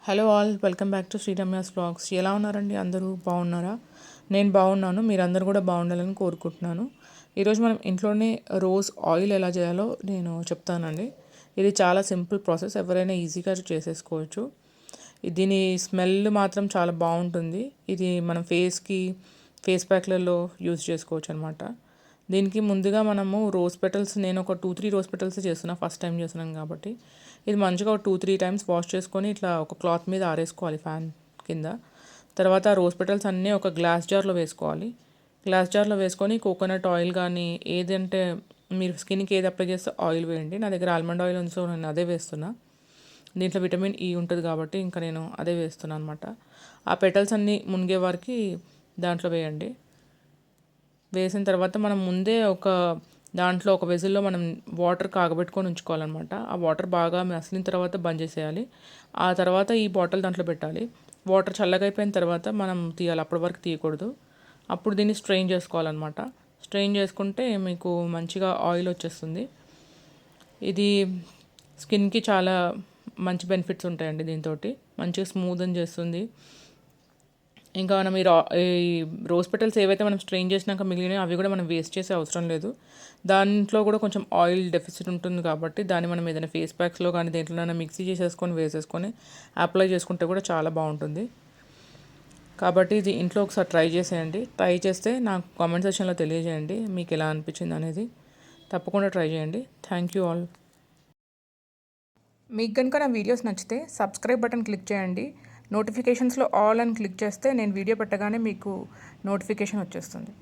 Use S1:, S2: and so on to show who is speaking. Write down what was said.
S1: Hello all, welcome back to Sriramya's vlogs. ఎలా ఉన్నారండి? అందరూ బాగున్నారా? నేను బాగున్నాను. మీరందరూ కూడా బాగుండాలని కోరుకుంటున్నాను. ఈరోజు మనం ఇంట్లోనే రోజ్ ఆయిల్ ఎలా చేయాలో నేను చెప్తానండి. ఇది చాలా సింపుల్ ప్రాసెస్, ఎవరైనా ఈజీగా చేసేసుకోవచ్చు. దీని స్మెల్ మాత్రం చాలా బాగుంటుంది. ఇది మనం ఫేస్ ప్యాక్లలో యూజ్ చేసుకోవచ్చు అనమాట. దీనికి ముందుగా మనము రోజ్ పెటల్స్, నేను ఒక 2-3 రోజ్ పెటల్స్ చేస్తున్నా, ఫస్ట్ టైం చేస్తున్నాను కాబట్టి. ఇది మంచిగా ఒక 2-3 టైమ్స్ వాష్ చేసుకొని ఇట్లా ఒక క్లాత్ మీద ఆరేసుకోవాలి ఫ్యాన్ కింద. తర్వాత రోజ్ పెటల్స్ అన్నీ ఒక గ్లాస్ జార్లో వేసుకోవాలి. గ్లాస్ జార్లో వేసుకొని కోకోనట్ ఆయిల్ కానీ ఏదంటే మీరు స్కిన్కి ఏది అప్లై చేస్తే ఆయిల్ వేయండి. నా దగ్గర ఆల్మండ్ ఆయిల్ ఉంది, సో నేను అదే వేస్తున్నా. దీంట్లో విటమిన్ ఈ ఉంటుంది కాబట్టి ఇంకా నేను అదే వేస్తున్నాను అనమాట. ఆ పెటల్స్ అన్నీ మునిగే వారికి దాంట్లో వేయండి. వేసిన తర్వాత మనం ముందే దాంట్లో ఒక వెజిల్లో మనం వాటర్ కాగబెట్టుకొని ఉంచుకోవాలన్నమాట. ఆ వాటర్ బాగా మసిలిన తర్వాత బంద్ చేసేయాలి. ఆ తర్వాత ఈ బాటిల్ దాంట్లో పెట్టాలి. వాటర్ చల్లగా అయిపోయిన తర్వాత మనం తీయాలి, అప్పటి వరకు తీయకూడదు. అప్పుడు దీన్ని స్ట్రెయిన్ చేసుకోవాలన్నమాట. స్ట్రెయిన్ చేసుకుంటే మీకు మంచిగా ఆయిల్ వచ్చేస్తుంది. ఇది స్కిన్కి చాలా మంచి బెనిఫిట్స్ ఉంటాయండి. దీంతో మంచిగా స్మూత్ చేస్తుంది. ఇంకా మనం ఈ రోజ్ పెటల్స్ ఏవైతే మనం స్ట్రెయిన్ చేసినాక మిగిలినాయో అవి కూడా మనం వేస్ట్ చేసే అవసరం లేదు. దాంట్లో కూడా కొంచెం ఆయిల్ డెఫిసిట్ ఉంటుంది కాబట్టి దాన్ని మనం ఏదైనా ఫేస్ ప్యాక్స్లో కానీ దేంట్లోనైనా మిక్సీ చేసేసుకొని వేసేసుకొని అప్లై చేసుకుంటే కూడా చాలా బాగుంటుంది. కాబట్టి ఇది ఇంట్లో ఒకసారి ట్రై చేసేయండి. ట్రై చేస్తే నాకు కామెంట్ సెక్షన్లో తెలియజేయండి మీకు ఎలా అనిపించింది అనేది. తప్పకుండా ట్రై చేయండి. Thank you all. మీకు కనుక నా వీడియోస్ నచ్చితే సబ్స్క్రైబ్ బటన్ క్లిక్ చేయండి. నోటిఫికేషన్స్లో ఆల్ అని క్లిక్ చేస్తే నేను వీడియో పెట్టగానే మీకు నోటిఫికేషన్ వచ్చేస్తుంది.